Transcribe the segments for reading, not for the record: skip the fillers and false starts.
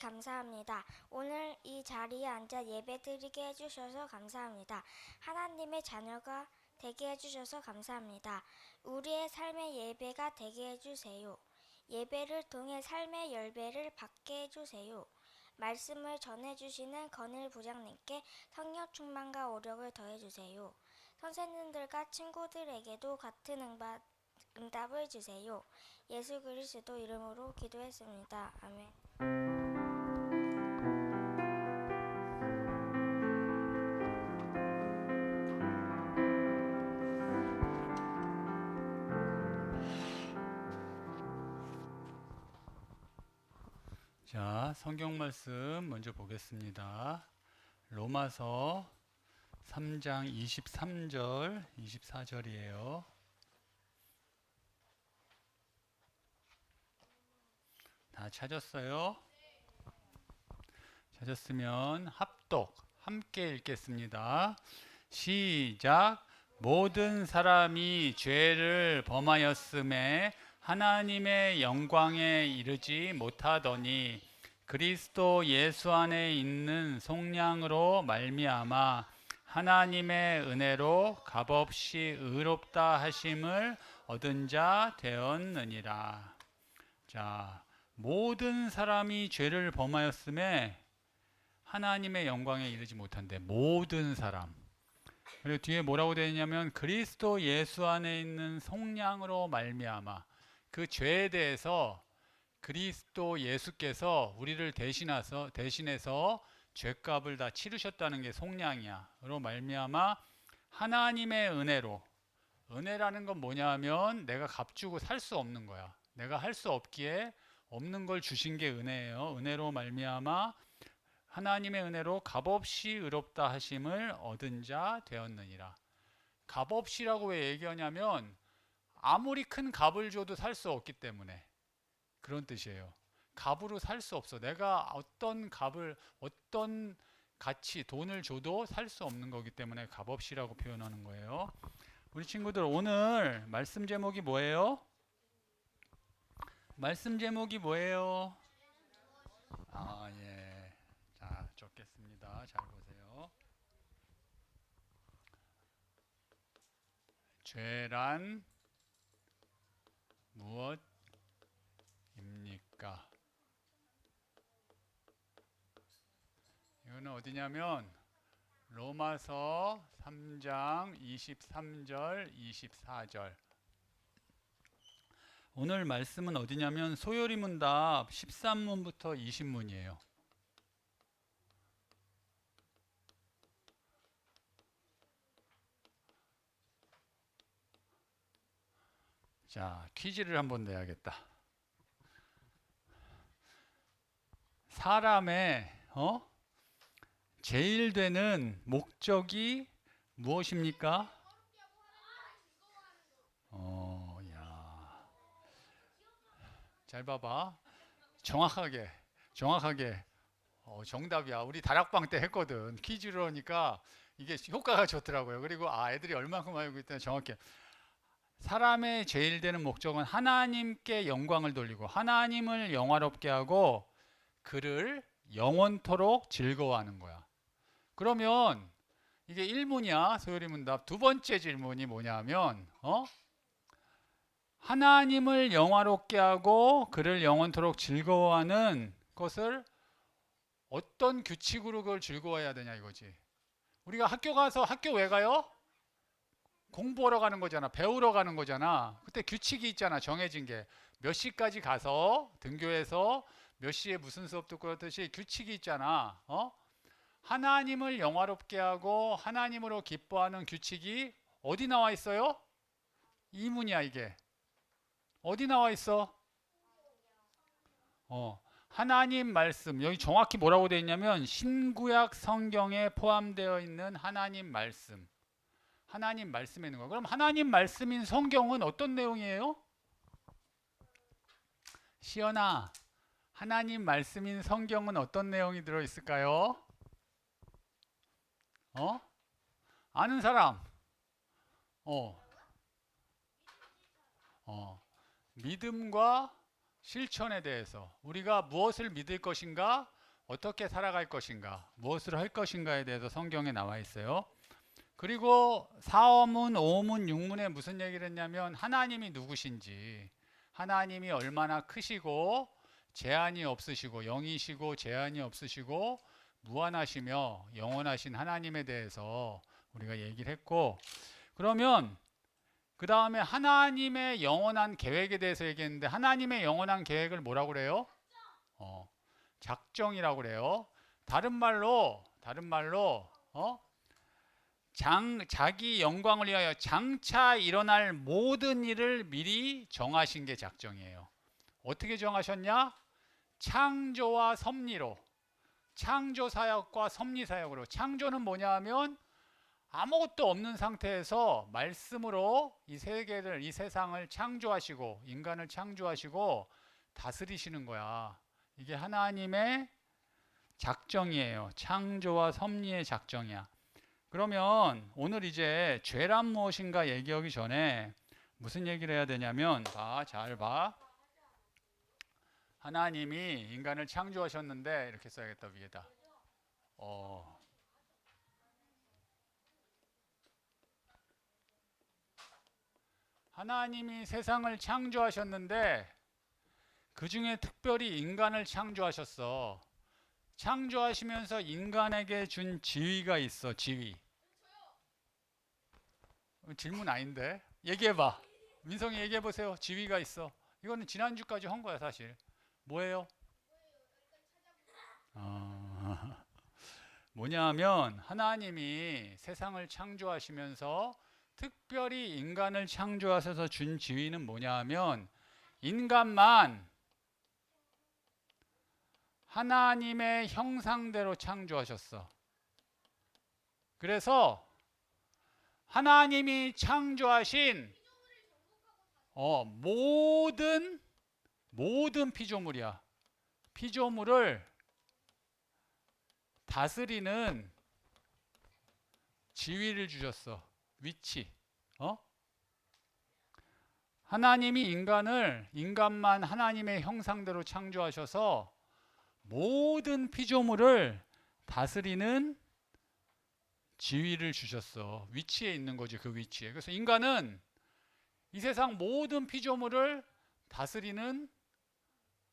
감사합니다. 오늘 이 자리에 앉아 예배드리게 해주셔서 감사합니다. 하나님의 자녀가 되게 해주셔서 감사합니다. 우리의 삶의 예배가 되게 해주세요. 예배를 통해 삶의 열매를 받게 해주세요. 말씀을 전해주시는 건일 부장님께 성령 충만과 오력을 더해주세요. 선생님들과 친구들에게도 같은 응답을 주세요. 예수 그리스도 이름으로 기도했습니다. 아멘. 자, 성경 말씀 먼저 보겠습니다. 로마서 3장 23절, 24절이에요. 다 찾았어요? 찾았으면 합독 함께 읽겠습니다. 시작. 모든 사람이 죄를 범하였음에 하나님의 영광에 이르지 못하더니 그리스도 예수 안에 있는 속량으로 말미암아 하나님의 은혜로 값없이 의롭다 하심을 얻은 자 되었느니라. 자, 모든 사람이 죄를 범하였음에 하나님의 영광에 이르지 못한대. 모든 사람. 그리고 뒤에 뭐라고 되어 있냐면 그리스도 예수 안에 있는 속량으로 말미암아. 그 죄에 대해서 그리스도 예수께서 우리를 대신해서 죄값을 다 치르셨다는 게 속량이야.로 말미암아 하나님의 은혜로. 은혜라는 건 뭐냐 하면 내가 값주고 살 수 없는 거야. 내가 할 수 없기에 없는 걸 주신 게 은혜예요. 은혜로 말미암아 하나님의 은혜로 값없이 의롭다 하심을 얻은 자 되었느니라. 값없이라고 왜 얘기하냐면 아무리 큰 값을 줘도 살 수 없기 때문에 그런 뜻이에요. 값으로 살 수 없어. 내가 어떤 가치, 돈을 줘도 살 수 없는 거기 때문에 값없이라고 표현하는 거예요. 우리 친구들 오늘 말씀 제목이 뭐예요? 말씀 제목이 뭐예요? 아, 예. 자, 적겠습니다. 잘 보세요. 죄란 무엇입니까? 이거는 어디냐면 로마서 3장 23절, 24절. 오늘 말씀은 어디냐면 소요리 문답 13문부터 20문이에요. 자, 퀴즈를 한번 내야겠다. 사람의 제일 되는 목적이 무엇입니까? 야. 잘 봐봐. 정확하게 정답이야. 우리 다락방 때 했거든. 퀴즈로 하니까 이게 효과가 좋더라고요. 그리고 애들이 얼마큼 알고 있다는 정확해. 사람의 제일 되는 목적은 하나님께 영광을 돌리고 하나님을 영화롭게 하고 그를 영원토록 즐거워하는 거야. 그러면 이게 1문이야. 소요리 문답. 두 번째 질문이 뭐냐면 하나님을 영화롭게 하고 그를 영원토록 즐거워하는 것을 어떤 규칙으로 그걸 즐거워해야 되냐 이거지. 우리가 학교 가서 학교 왜 가요? 공부하러 가는 거잖아. 배우러 가는 거잖아. 그때 규칙이 있잖아. 정해진 게. 몇 시까지 가서 등교해서 몇 시에 무슨 수업 듣고 그렇듯이 규칙이 있잖아. 하나님을 영화롭게 하고 하나님으로 기뻐하는 규칙이 어디 나와 있어요? 이문이야 이게. 어디 나와 있어? 하나님 말씀. 여기 정확히 뭐라고 되어 있냐면 신구약 성경에 포함되어 있는 하나님 말씀. 하나님 말씀에 있는 거. 그럼 하나님 말씀인 성경은 어떤 내용이에요? 시연아, 하나님 말씀인 성경은 어떤 내용이 들어 있을까요? 아는 사람. 어, 어, 믿음과 실천에 대해서 우리가 무엇을 믿을 것인가, 어떻게 살아갈 것인가, 무엇을 할 것인가에 대해서 성경에 나와 있어요. 그리고 4어문, 5어문, 6문에 무슨 얘기를 했냐면 하나님이 누구신지, 하나님이 얼마나 크시고 제한이 없으시고 영이시고 제한이 없으시고 무한하시며 영원하신 하나님에 대해서 우리가 얘기를 했고, 그러면 그 다음에 하나님의 영원한 계획에 대해서 얘기했는데, 하나님의 영원한 계획을 뭐라고 그래요? 작정이라고 그래요. 다른 말로 자기 영광을 위하여 장차 일어날 모든 일을 미리 정하신 게 작정이에요. 어떻게 정하셨냐? 창조와 섭리로, 창조 사역과 섭리 사역으로. 창조는 뭐냐 하면 아무것도 없는 상태에서 말씀으로 이 세계를, 이 세상을 창조하시고 인간을 창조하시고 다스리시는 거야. 이게 하나님의 작정이에요. 창조와 섭리의 작정이야. 그러면 오늘 이제 죄란 무엇인가 얘기하기 전에 무슨 얘기를 해야 되냐면, 잘 봐. 하나님이 인간을 창조하셨는데, 이렇게 써야겠다, 위에다. 하나님이 세상을 창조하셨는데 그 중에 특별히 인간을 창조하셨어. 창조하시면서 인간에게 준 지위가 있어. 지위. 질문 아닌데? 얘기해봐. 민성이 얘기해보세요. 지위가 있어. 이거는 지난주까지 한 거야 사실. 뭐예요? 뭐냐면 하나님이 세상을 창조하시면서 특별히 인간을 창조하셔서 준 지위는 뭐냐 하면, 인간만 하나님의 형상대로 창조하셨어. 그래서 하나님이 창조하신 모든 피조물이야. 피조물을 다스리는 지위를 주셨어. 위치. 하나님이 인간만 하나님의 형상대로 창조하셔서 모든 피조물을 다스리는 지위를 주셨어. 위치에 있는 거지, 그 위치에. 그래서 인간은 이 세상 모든 피조물을 다스리는,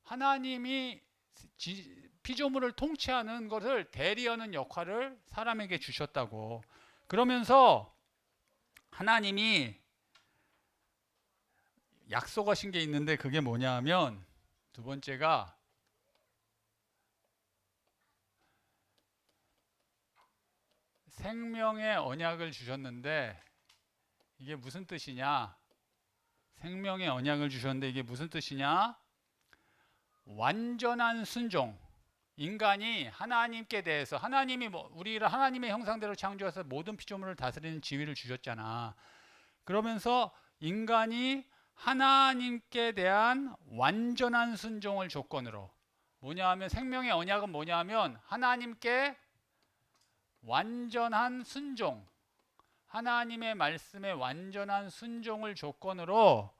하나님이 피조물을 통치하는 것을 대리하는 역할을 사람에게 주셨다고. 그러면서 하나님이 약속하신 게 있는데, 그게 뭐냐 하면, 두 번째가 생명의 언약을 주셨는데, 이게 무슨 뜻이냐? 생명의 언약을 주셨는데 이게 무슨 뜻이냐? 완전한 순종. 인간이 하나님께 대해서, 하나님이 우리를 하나님의 형상대로 창조해서 모든 피조물을 다스리는 지위를 주셨잖아. 그러면서 인간이 하나님께 대한 완전한 순종을 조건으로, 뭐냐 하면 생명의 언약은 뭐냐 하면 하나님께 완전한 순종, 하나님의 말씀에 완전한 순종을 조건으로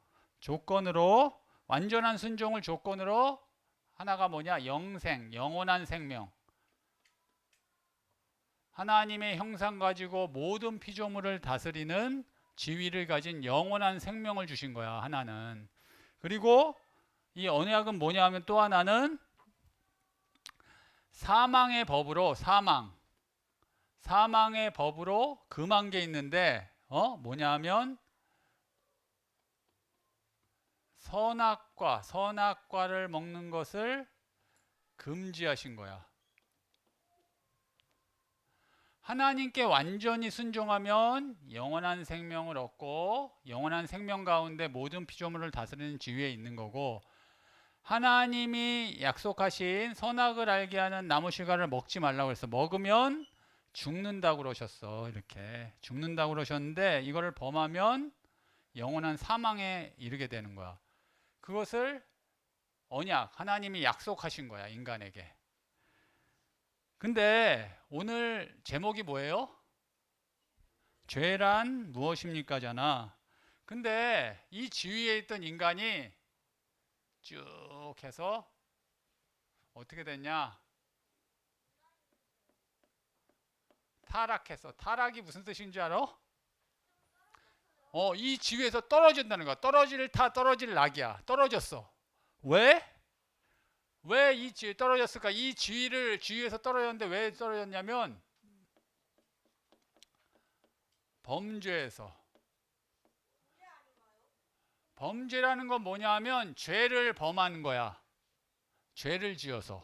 완전한 순종을 조건으로, 하나가 뭐냐? 영생, 영원한 생명. 하나님의 형상 가지고 모든 피조물을 다스리는 지위를 가진 영원한 생명을 주신 거야, 하나는. 그리고 이 언약은 뭐냐 하면 또 하나는 사망의 법으로, 사망의 법으로 금한 게 있는데, 뭐냐 하면 선악과를 먹는 것을 금지하신 거야. 하나님께 완전히 순종하면 영원한 생명을 얻고, 영원한 생명 가운데 모든 피조물을 다스리는 지위에 있는 거고, 하나님이 약속하신 선악을 알게 하는 나무 실과를 먹지 말라고 해서 먹으면 죽는다고 그러셨어. 이렇게 죽는다고 그러셨는데, 이거를 범하면 영원한 사망에 이르게 되는 거야. 그것을 언약, 하나님이 약속하신 거야, 인간에게. 근데 오늘 제목이 뭐예요? 죄란 무엇입니까? 잖아. 근데 이 지위에 있던 인간이 쭉 해서 어떻게 됐냐? 타락해서. 타락이 무슨 뜻인 줄 알아? 이 지위에서 떨어진다는 거야. 떨어질 타 떨어질 낙이야. 떨어졌어. 왜? 왜 이 지위 떨어졌을까? 이 지위에서 떨어졌는데 왜 떨어졌냐면 범죄에서. 범죄라는 건 뭐냐 하면 죄를 범하는 거야. 죄를 지어서.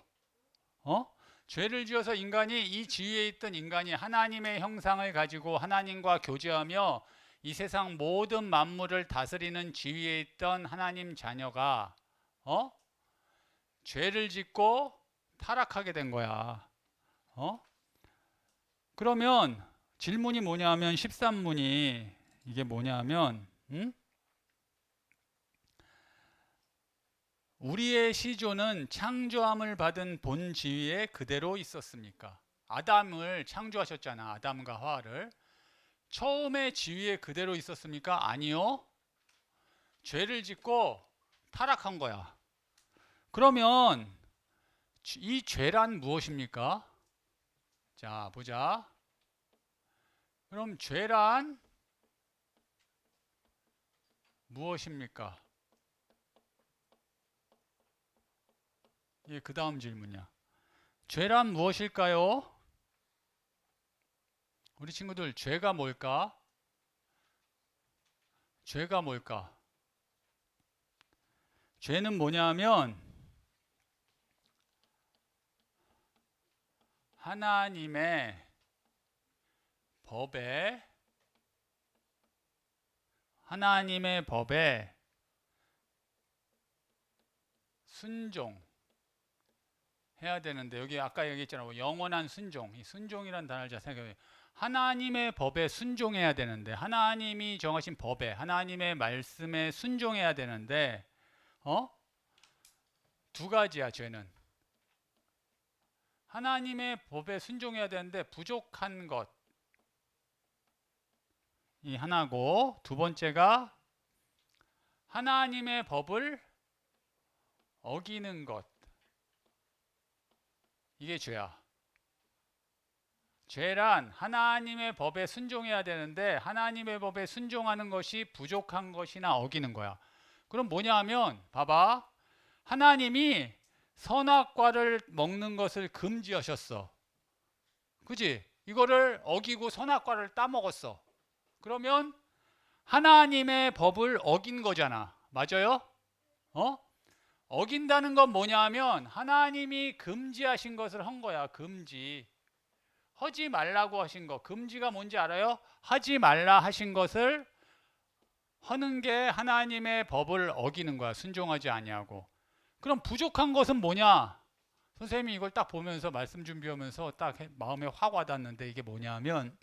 죄를 지어서 인간이 이 지위에 있던 인간이 하나님의 형상을 가지고 하나님과 교제하며 이 세상 모든 만물을 다스리는 지위에 있던 하나님 자녀가 죄를 짓고 타락하게 된 거야. 그러면 질문이 뭐냐 하면 13문이 이게 뭐냐 하면 우리의 시조는 창조함을 받은 본 지위에 그대로 있었습니까? 아담을 창조하셨잖아. 아담과 하와를. 처음에 지위에 그대로 있었습니까? 아니요. 죄를 짓고 타락한 거야. 그러면 이 죄란 무엇입니까? 자, 보자. 그럼 죄란 무엇입니까? 예, 그 다음 질문이야. 죄란 무엇일까요? 우리 친구들, 죄가 뭘까? 죄가 뭘까? 죄는 뭐냐면 하나님의 법에 순종해야 되는데, 여기 아까 얘기했잖아. 영원한 순종. 이 순종이라는 단어를 잘 생각해. 하나님의 법에 순종해야 되는데, 하나님이 정하신 법에, 하나님의 말씀에 순종해야 되는데, 두 가지야, 죄는. 하나님의 법에 순종해야 되는데 부족한 것, 이 하나고, 두 번째가 하나님의 법을 어기는 것. 이게 죄야. 죄란 하나님의 법에 순종해야 되는데 하나님의 법에 순종하는 것이 부족한 것이나 어기는 거야. 그럼 뭐냐 하면 봐봐. 하나님이 선악과를 먹는 것을 금지하셨어. 그지? 이거를 어기고 선악과를 따먹었어. 그러면 하나님의 법을 어긴 거잖아. 맞아요? 어긴다는 건 뭐냐 하면 하나님이 금지하신 것을 한 거야. 금지. 하지 말라고 하신 거. 금지가 뭔지 알아요? 하지 말라 하신 것을 하는 게 하나님의 법을 어기는 거야. 순종하지 아니하고. 그럼 부족한 것은 뭐냐? 선생님이 이걸 딱 보면서 말씀 준비하면서 딱 마음에 확 와닿는데 이게 뭐냐 하면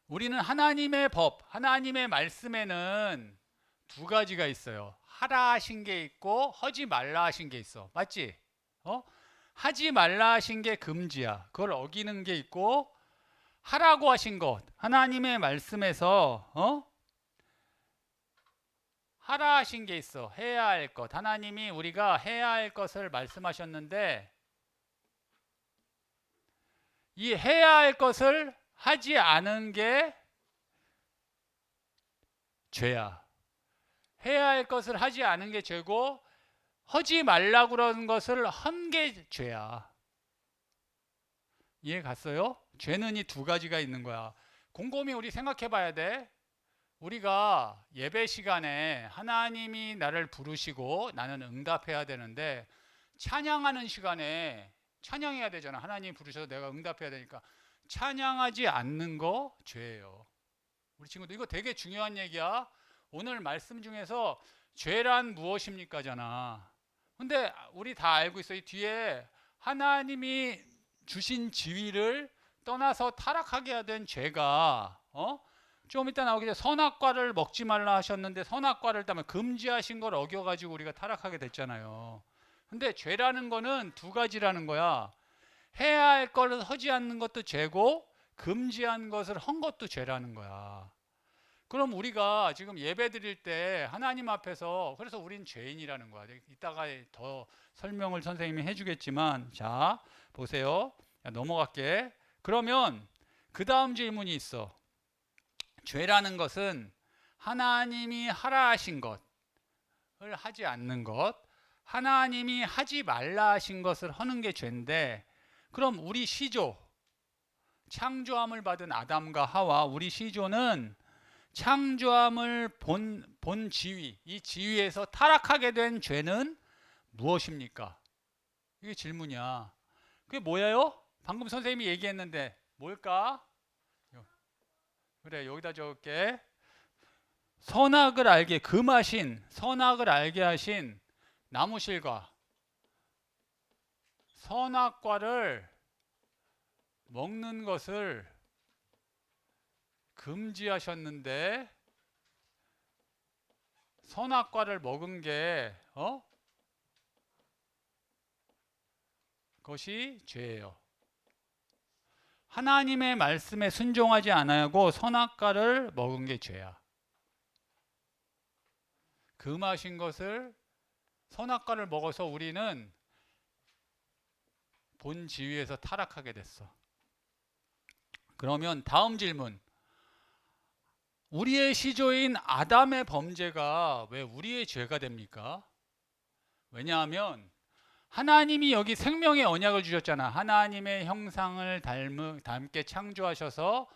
우리는 하나님의 법, 하나님의 말씀에는 두 가지가 있어요. 하라 하신 게 있고 하지 말라 하신 게 있어. 맞지? 하지 말라 하신 게 금지야. 그걸 어기는 게 있고 하라고 하신 것, 하나님의 말씀에서 하라 하신 게 있어. 해야 할 것. 하나님이 우리가 해야 할 것을 말씀하셨는데 이 해야 할 것을 하지 않은 게 죄야. 해야 할 것을 하지 않은 게 죄고 하지 말라고 그러는 것을 한 게 죄야. 이해 갔어요? 죄는 이 두 가지가 있는 거야. 곰곰이 우리 생각해 봐야 돼. 우리가 예배 시간에 하나님이 나를 부르시고 나는 응답해야 되는데 찬양하는 시간에 찬양해야 되잖아. 하나님이 부르셔서 내가 응답해야 되니까 찬양하지 않는 거 죄예요. 우리 친구들 이거 되게 중요한 얘기야. 오늘 말씀 중에서 죄란 무엇입니까잖아. 근데 우리 다 알고 있어. 이 뒤에 하나님이 주신 지위를 떠나서 타락하게 하던 죄가 좀 이따 나오겠죠. 선악과를 먹지 말라 하셨는데 선악과를 따면 금지하신 걸 어겨가지고 우리가 타락하게 됐잖아요. 근데 죄라는 거는 두 가지라는 거야. 해야 할 것을 하지 않는 것도 죄고 금지한 것을 한 것도 죄라는 거야. 그럼 우리가 지금 예배 드릴 때 하나님 앞에서 그래서 우린 죄인이라는 거야. 이따가 더 설명을 선생님이 해주겠지만 자 보세요. 넘어갈게. 그러면 그 다음 질문이 있어. 죄라는 것은 하나님이 하라 하신 것을 하지 않는 것, 하나님이 하지 말라 하신 것을 하는 게 죄인데, 그럼 우리 시조, 창조함을 받은 아담과 하와, 우리 시조는 창조함을 본 지위, 이 지위에서 타락하게 된 죄는 무엇입니까? 이게 질문이야. 그게 뭐예요? 방금 선생님이 얘기했는데 뭘까? 그래, 여기다 적을게. 선악을 알게 금하신, 선악을 알게 하신 나무실과 선악과를 먹는 것을 금지하셨는데 선악과를 먹은 게 그것이 죄예요. 하나님의 말씀에 순종하지 않고 선악과를 먹은 게 죄야. 금하신 것을 선악과를 먹어서 우리는 본 지위에서 타락하게 됐어. 그러면 다음 질문. 우리의 시조인 아담의 범죄가 왜 우리의 죄가 됩니까? 왜냐하면 하나님이 여기 생명의 언약을 주셨잖아. 하나님의 형상을 닮게 창조하셔서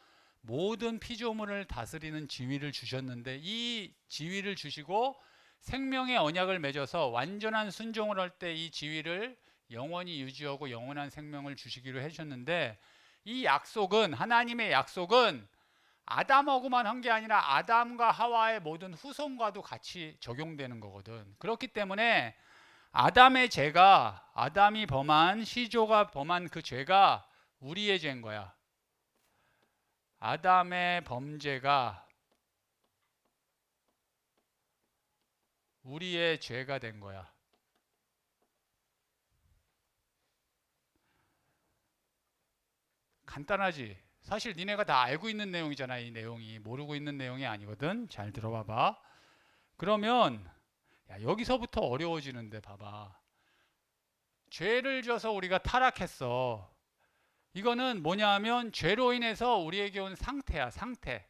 모든 피조물을 다스리는 지위를 주셨는데 이 지위를 주시고 생명의 언약을 맺어서 완전한 순종을 할 때 이 지위를 영원히 유지하고 영원한 생명을 주시기로 해주셨는데 이 약속은 하나님의 약속은 아담하고만 한 게 아니라 아담과 하와의 모든 후손과도 같이 적용되는 거거든. 그렇기 때문에 아담의 죄가 아담이 범한 시조가 범한 그 죄가 우리의 죄인 거야. 아담의 범죄가 우리의 죄가 된 거야. 간단하지? 사실 니네가 다 알고 있는 내용이잖아. 이 내용이 모르고 있는 내용이 아니거든. 잘 들어봐봐. 그러면 여기서부터 어려워지는데 봐봐. 죄를 져서 우리가 타락했어. 이거는 뭐냐 하면 죄로 인해서 우리에게 온 상태야. 상태.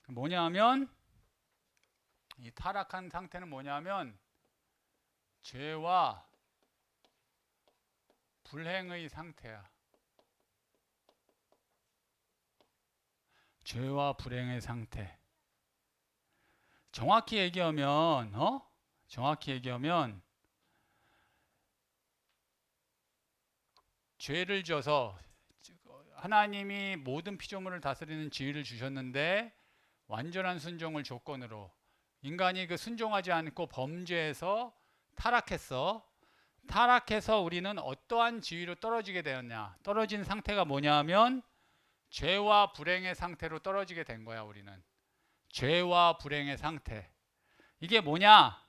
뭐냐 하면 이 타락한 상태는 뭐냐 하면 죄와 불행의 상태야. 죄와 불행의 상태. 정확히 얘기하면 정확히 얘기하면 죄를 져서 하나님이 모든 피조물을 다스리는 지위를 주셨는데 완전한 순종을 조건으로 인간이 그 순종하지 않고 범죄해서 타락했어. 타락해서 우리는 어떠한 지위로 떨어지게 되었냐? 떨어진 상태가 뭐냐 하면 죄와 불행의 상태로 떨어지게 된 거야, 우리는. 죄와 불행의 상태. 이게 뭐냐?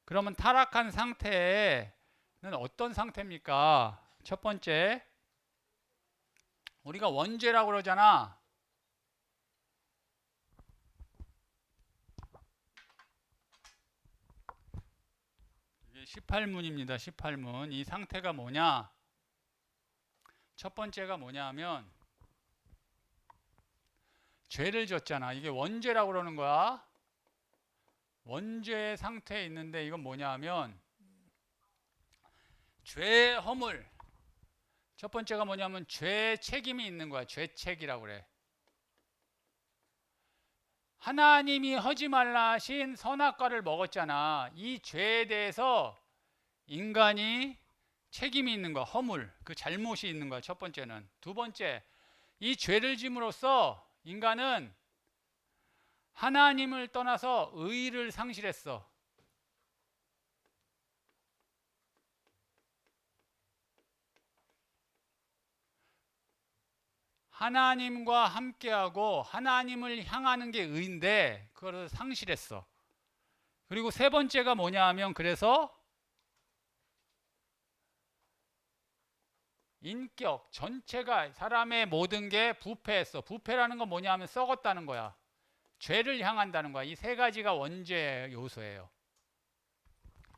그러면 타락한 상태는 어떤 상태입니까? 첫 번째, 우리가 원죄라고 그러잖아. 이게 18문입니다. 18문. 이 상태가 뭐냐? 첫 번째가 뭐냐 하면 죄를 졌잖아. 이게 원죄라고 그러는 거야. 원죄 상태에 있는데 이건 뭐냐 하면 죄 허물. 첫 번째가 뭐냐면 죄 책임이 있는 거야. 죄책이라고 그래. 하나님이 하지 말라 하신 선악과를 먹었잖아. 이 죄에 대해서 인간이 책임이 있는 거야. 허물. 그 잘못이 있는 거야. 첫 번째는. 두 번째, 이 죄를 짐으로써 인간은 하나님을 떠나서 의의를 상실했어. 하나님과 함께하고 하나님을 향하는 게 의인데 그걸 상실했어. 그리고 세 번째가 뭐냐 하면 그래서 인격 전체가 사람의 모든 게 부패했어. 부패라는 건 뭐냐 하면 썩었다는 거야. 죄를 향한다는 거야. 이 세 가지가 원죄 요소예요.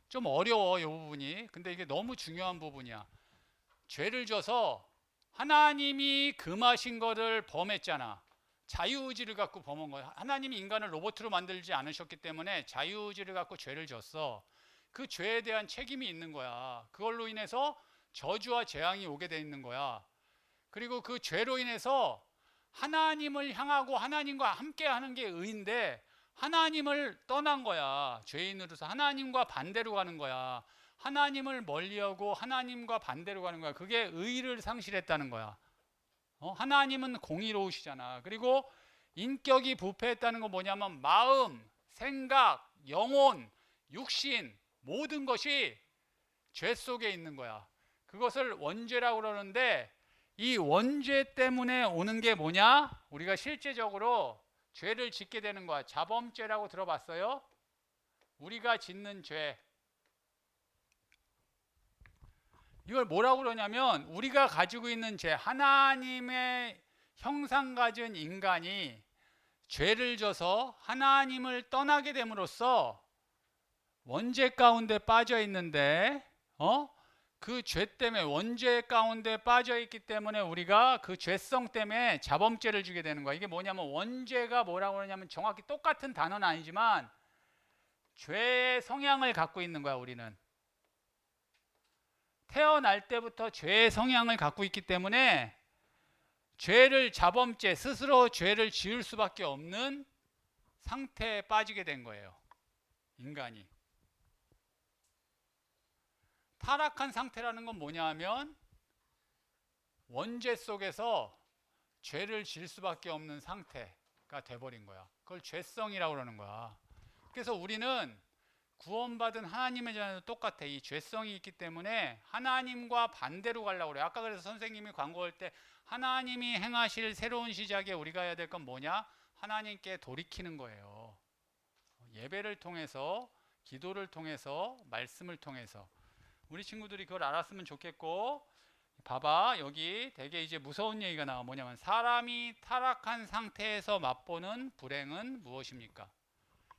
좀 어려워 이 부분이. 근데 이게 너무 중요한 부분이야. 죄를 져서 하나님이 금하신 거를 범했잖아. 자유의지를 갖고 범한 거야. 하나님이 인간을 로봇으로 만들지 않으셨기 때문에 자유의지를 갖고 죄를 졌어. 그 죄에 대한 책임이 있는 거야. 그걸로 인해서 저주와 재앙이 오게 돼 있는 거야. 그리고 그 죄로 인해서 하나님을 향하고 하나님과 함께 하는 게 의인데 하나님을 떠난 거야. 죄인으로서 하나님과 반대로 가는 거야. 하나님을 멀리하고 하나님과 반대로 가는 거야. 그게 의를 상실했다는 거야. 하나님은 공의로우시잖아. 그리고 인격이 부패했다는 건 뭐냐면 마음, 생각, 영혼, 육신 모든 것이 죄 속에 있는 거야. 그것을 원죄라고 그러는데 이 원죄 때문에 오는 게 뭐냐? 우리가 실제적으로 죄를 짓게 되는 거야. 자범죄라고 들어봤어요? 우리가 짓는 죄. 이걸 뭐라고 그러냐면 우리가 가지고 있는 죄, 하나님의 형상 가진 인간이 죄를 져서 하나님을 떠나게 됨으로써 원죄 가운데 빠져 있는데 그 죄 때문에 원죄 가운데 빠져 있기 때문에 우리가 그 죄성 때문에 자범죄를 주게 되는 거야. 이게 뭐냐면 원죄가 뭐라고 그러냐면 정확히 똑같은 단어는 아니지만 죄의 성향을 갖고 있는 거야. 우리는 태어날 때부터 죄의 성향을 갖고 있기 때문에 죄를 자범죄, 스스로 죄를 지을 수밖에 없는 상태에 빠지게 된 거예요. 인간이. 타락한 상태라는 건 뭐냐 하면 원죄 속에서 죄를 질 수밖에 없는 상태가 돼버린 거야. 그걸 죄성이라고 그러는 거야. 그래서 우리는 구원받은 하나님의 자녀도 똑같아. 이 죄성이 있기 때문에 하나님과 반대로 가려고 그래. 아까 그래서 선생님이 광고할 때 하나님이 행하실 새로운 시작에 우리가 해야 될 건 뭐냐? 하나님께 돌이키는 거예요. 예배를 통해서, 기도를 통해서, 말씀을 통해서. 우리 친구들이 그걸 알았으면 좋겠고, 봐봐, 여기 되게 이제 무서운 얘기가 나와. 뭐냐면 사람이 타락한 상태에서 맛보는 불행은 무엇입니까?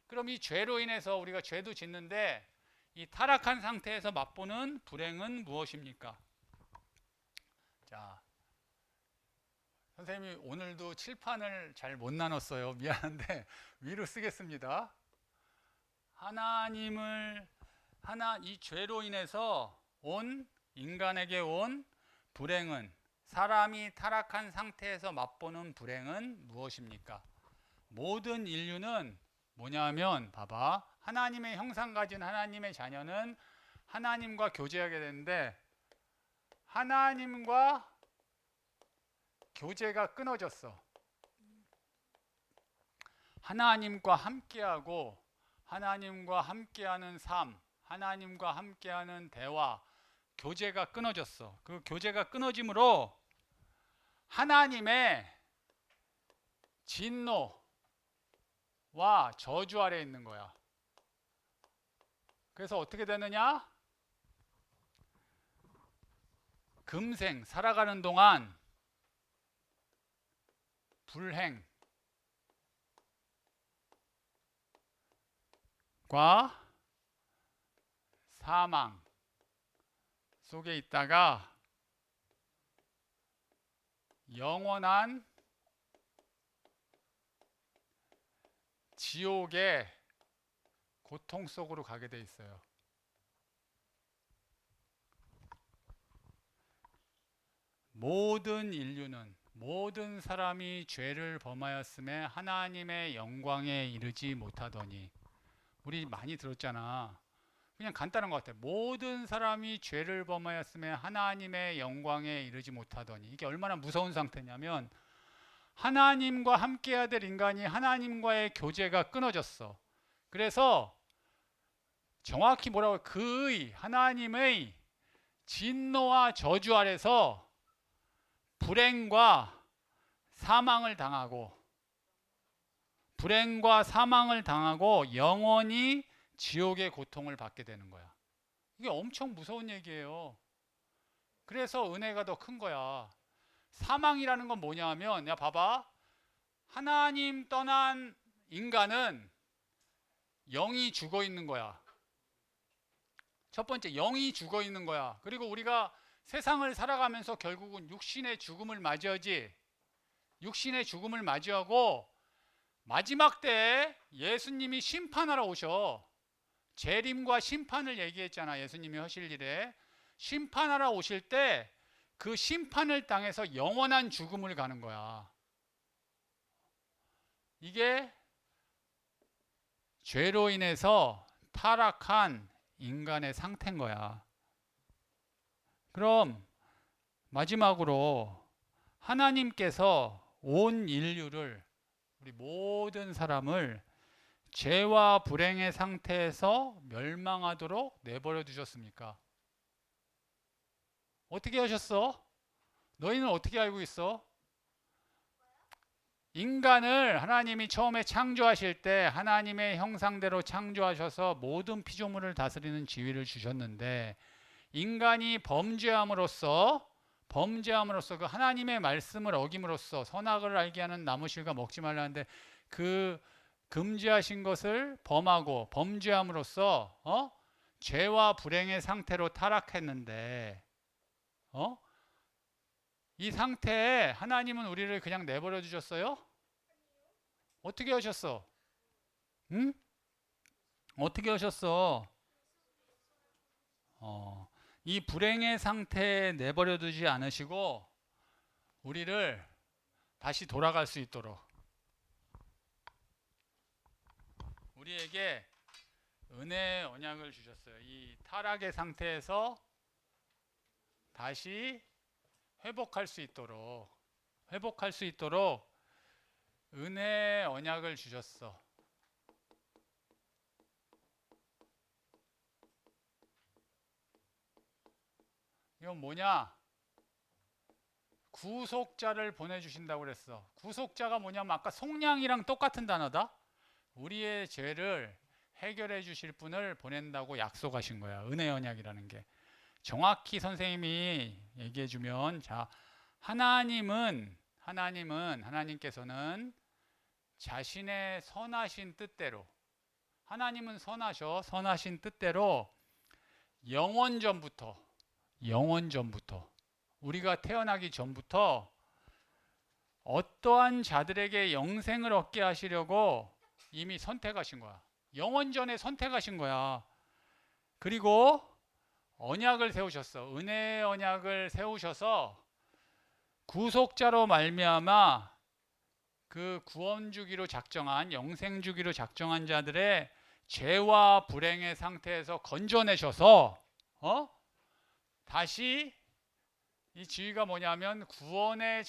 그럼 이 죄로 인해서 우리가 죄도 짓는데 이 타락한 상태에서 맛보는 불행은 무엇입니까? 자, 선생님이 오늘도 칠판을 잘 못 나눴어요. 미안한데 위로 쓰겠습니다. 이 죄로 인해서 인간에게 온 불행은, 사람이 타락한 상태에서 맛보는 불행은 무엇입니까? 모든 인류는 뭐냐면 봐봐, 하나님의 형상 가진 하나님의 자녀는 하나님과 교제하게 되는데 하나님과 교제가 끊어졌어. 하나님과 함께하고 하나님과 함께하는 삶, 하나님과 함께하는 대화, 교제가 끊어졌어. 그 교제가 끊어짐으로 하나님의 진노와 저주 아래 있는 거야. 그래서 어떻게 되느냐? 금생 살아가는 동안 불행과 사망 속에 있다가 영원한 지옥의 고통 속으로 가게 돼 있어요. 모든 인류는, 모든 사람이 죄를 범하였음에 하나님의 영광에 이르지 못하더니. 우리 많이 들었잖아. 그냥 간단한 것 같아. 모든 사람이 죄를 범하였음에 하나님의 영광에 이르지 못하더니. 이게 얼마나 무서운 상태냐면 하나님과 함께해야 될 인간이 하나님과의 교제가 끊어졌어. 그래서 정확히 뭐라고, 그의 하나님의 진노와 저주 아래서 불행과 사망을 당하고 영원히 지옥의 고통을 받게 되는 거야. 이게 엄청 무서운 얘기예요. 그래서 은혜가 더 큰 거야. 사망이라는 건 뭐냐 하면, 야 봐봐, 하나님 떠난 인간은 영이 죽어 있는 거야. 첫 번째, 영이 죽어 있는 거야. 그리고 우리가 세상을 살아가면서 결국은 육신의 죽음을 맞이하지. 육신의 죽음을 맞이하고 마지막 때에 예수님이 심판하러 오셔. 재림과 심판을 얘기했잖아. 예수님이 하실 일에. 심판하러 오실 때 그 심판을 당해서 영원한 죽음을 가는 거야. 이게 죄로 인해서 타락한 인간의 상태인 거야. 그럼 마지막으로 하나님께서 온 인류를, 우리 모든 사람을 죄와 불행의 상태에서 멸망하도록 내버려 두셨습니까? 어떻게 하셨어? 너희는 어떻게 알고 있어? 인간을 하나님이 처음에 창조하실 때 하나님의 형상대로 창조하셔서 모든 피조물을 다스리는 지위를 주셨는데, 인간이 범죄함으로써 그 하나님의 말씀을 어김으로써 선악을 알게 하는 나무실과 먹지 말라는데, 그 금지하신 것을 범하고 범죄함으로써 죄와 불행의 상태로 타락했는데, 이 상태에 하나님은 우리를 그냥 내버려 두셨어요? 어떻게 하셨어? 응? 어떻게 하셨어? 이 불행의 상태에 내버려 두지 않으시고 우리를 다시 돌아갈 수 있도록 우리에게 은혜의 언약을 주셨어요. 이 타락의 상태에서 다시 회복할 수 있도록 은혜의 언약을 주셨어. 이건 뭐냐? 구속자를 보내주신다고 그랬어. 구속자가 뭐냐면 아까 속량이랑 똑같은 단어다. 우리의 죄를 해결해 주실 분을 보낸다고 약속하신 거야. 은혜 언약이라는 게. 정확히 선생님이 얘기해 주면, 자, 하나님께서는 자신의 선하신 뜻대로, 하나님은 선하신 뜻대로 영원전부터 우리가 태어나기 전부터 어떠한 자들에게 영생을 얻게 하시려고 이미 선택하신 거야. 영원전에 선택하신 거야. 그리고 언약을 세우셨어. 은혜의 언약을 세우셔서 구속자로 말미암아 그 구원 주기로 작정한, 영생 주기로 작정한 자들의 죄와 불행의 상태에서 건져내셔서 다시 이 지위가 뭐냐면 구원의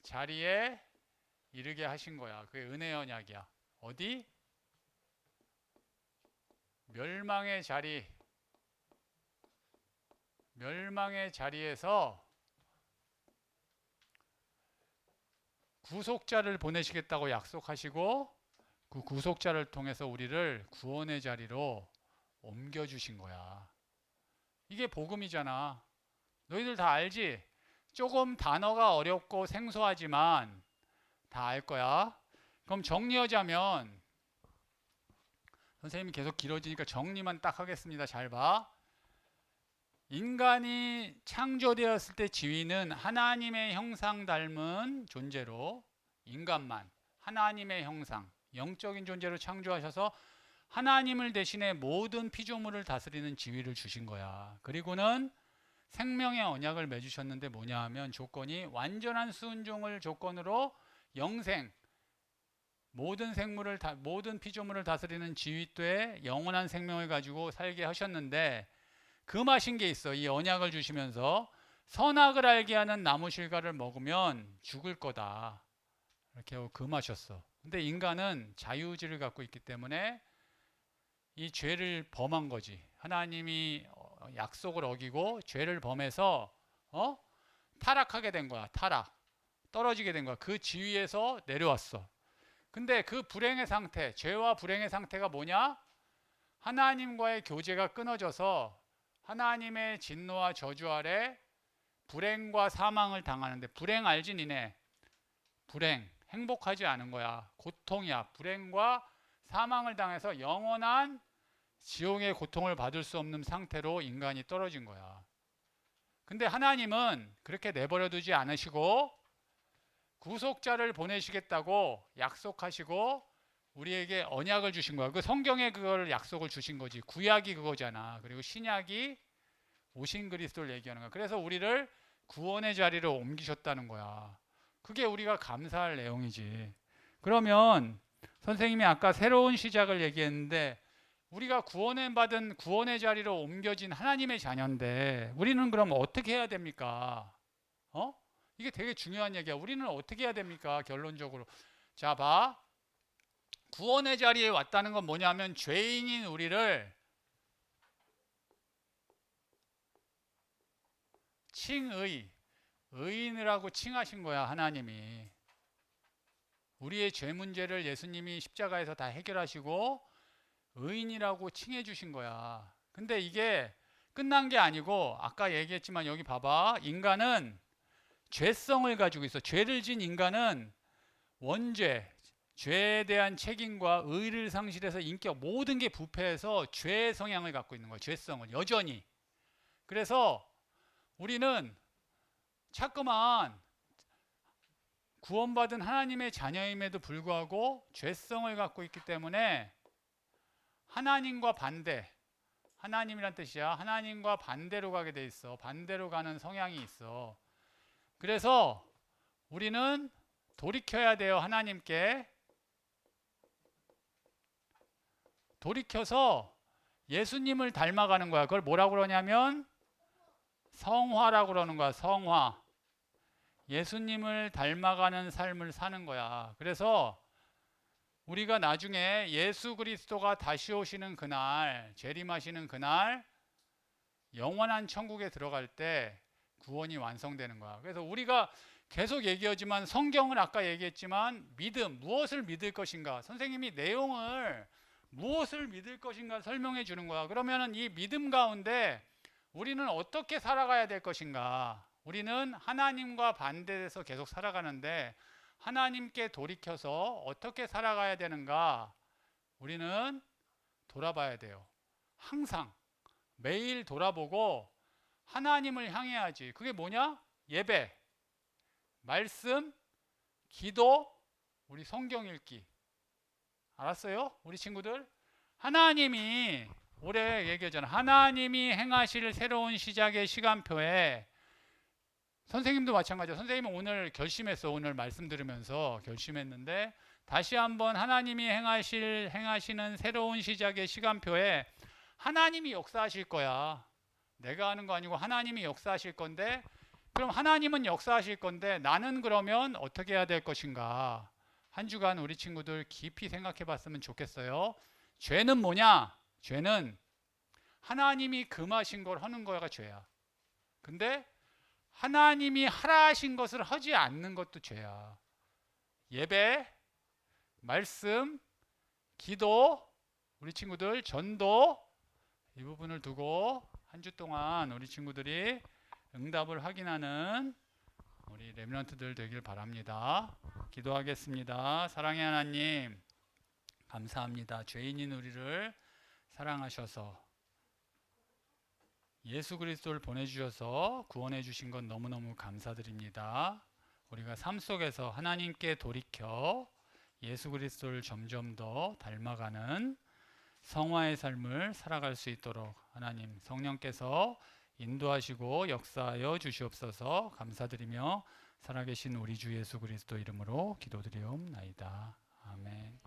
자리에 이르게 하신 거야. 그게 은혜의 언약이야. 어디? 멸망의 자리에서 구속자를 보내시겠다고 약속하시고 그 구속자를 통해서 우리를 구원의 자리로 옮겨주신 거야. 이게 복음이잖아. 너희들 다 알지? 조금 단어가 어렵고 생소하지만 다 알 거야. 그럼 정리하자면, 선생님이 계속 길어지니까 정리만 딱 하겠습니다. 잘 봐. 인간이 창조되었을 때 지위는 하나님의 형상 닮은 존재로, 인간만 하나님의 형상, 영적인 존재로 창조하셔서 하나님을 대신해 모든 피조물을 다스리는 지위를 주신 거야. 그리고는 생명의 언약을 맺으셨는데 뭐냐 하면 조건이 완전한 순종을 조건으로 영생, 모든 피조물을 다스리는 지위도에 영원한 생명을 가지고 살게 하셨는데, 금하신 게 있어. 이 언약을 주시면서 선악을 알게 하는 나무 실과를 먹으면 죽을 거다, 이렇게 하고 금하셨어. 근데 인간은 자유의지를 갖고 있기 때문에 이 죄를 범한 거지. 하나님이 약속을 어기고 죄를 범해서 타락하게 된 거야. 떨어지게 된 거야. 그 지위에서 내려왔어. 근데 그 불행의 상태, 죄와 불행의 상태가 뭐냐? 하나님과의 교제가 끊어져서 하나님의 진노와 저주 아래 불행과 사망을 당하는데, 불행 알지 니네? 불행. 행복하지 않은 거야. 고통이야. 불행과 사망을 당해서 영원한 지옥의 고통을 받을 수 없는 상태로 인간이 떨어진 거야. 근데 하나님은 그렇게 내버려 두지 않으시고 구속자를 보내시겠다고 약속하시고 우리에게 언약을 주신 거야. 그 성경에 그걸 약속을 주신 거지. 구약이 그거잖아. 그리고 신약이 오신 그리스도를 얘기하는 거야. 그래서 우리를 구원의 자리로 옮기셨다는 거야. 그게 우리가 감사할 내용이지. 그러면 선생님이 아까 새로운 시작을 얘기했는데 우리가 구원을 받은 구원의 자리로 옮겨진 하나님의 자녀인데 우리는 그럼 어떻게 해야 됩니까? 이게 되게 중요한 얘기야. 우리는 어떻게 해야 됩니까? 결론적으로. 자, 봐. 구원의 자리에 왔다는 건 뭐냐면 죄인인 우리를 의인이라고 칭하신 거야, 하나님이. 우리의 죄 문제를 예수님이 십자가에서 다 해결하시고 의인이라고 칭해 주신 거야. 근데 이게 끝난 게 아니고 아까 얘기했지만 여기 봐봐. 인간은 죄성을 가지고 있어. 죄를 진 인간은 원죄, 죄에 대한 책임과 의의를 상실해서 인격 모든 게 부패해서 죄의 성향을 갖고 있는 거야. 죄성을 여전히. 그래서 우리는 자꾸만 구원받은 하나님의 자녀임에도 불구하고 죄성을 갖고 있기 때문에 하나님과 반대, 하나님이란 뜻이야. 하나님과 반대로 가게 돼 있어. 반대로 가는 성향이 있어. 그래서 우리는 돌이켜야 돼요. 하나님께 돌이켜서 예수님을 닮아가는 거야. 그걸 뭐라고 그러냐면 성화라고 그러는 거야. 성화. 예수님을 닮아가는 삶을 사는 거야. 그래서 우리가 나중에 예수 그리스도가 다시 오시는 그날, 재림하시는 그날 영원한 천국에 들어갈 때 구원이 완성되는 거야. 그래서 우리가 계속 얘기하지만 성경은 아까 얘기했지만 믿음, 무엇을 믿을 것인가? 선생님이 내용을 무엇을 믿을 것인가 설명해 주는 거야. 그러면은 이 믿음 가운데 우리는 어떻게 살아가야 될 것인가? 우리는 하나님과 반대돼서 계속 살아가는데 하나님께 돌이켜서 어떻게 살아가야 되는가? 우리는 돌아봐야 돼요. 항상 매일 돌아보고 하나님을 향해야지. 그게 뭐냐? 예배, 말씀, 기도, 우리 성경 읽기. 알았어요? 우리 친구들? 하나님이 올해 얘기하잖아. 하나님이 행하실 새로운 시작의 시간표에 선생님도 마찬가지야. 선생님은 오늘 결심했어. 오늘 말씀 들으면서 결심했는데 다시 한번 하나님이 행하시는 새로운 시작의 시간표에 하나님이 역사하실 거야. 내가 하는 거 아니고 하나님이 역사하실 건데 그럼 하나님은 역사하실 건데 나는 그러면 어떻게 해야 될 것인가? 한 주간 우리 친구들 깊이 생각해 봤으면 좋겠어요. 죄는 뭐냐? 죄는 하나님이 금하신 걸 하는 거가 죄야. 근데 하나님이 하라 하신 것을 하지 않는 것도 죄야. 예배, 말씀, 기도, 우리 친구들 전도 이 부분을 두고 한 주 동안 우리 친구들이 응답을 확인하는 우리 렘넌트들 되길 바랍니다. 기도하겠습니다. 사랑의 하나님, 감사합니다. 죄인인 우리를 사랑하셔서 예수 그리스도를 보내주셔서 구원해 주신 건 너무너무 감사드립니다. 우리가 삶 속에서 하나님께 돌이켜 예수 그리스도를 점점 더 닮아가는 성화의 삶을 살아갈 수 있도록 하나님 성령께서 인도하시고 역사하여 주시옵소서. 감사드리며 살아계신 우리 주 예수 그리스도 이름으로 기도드리옵나이다. 아멘.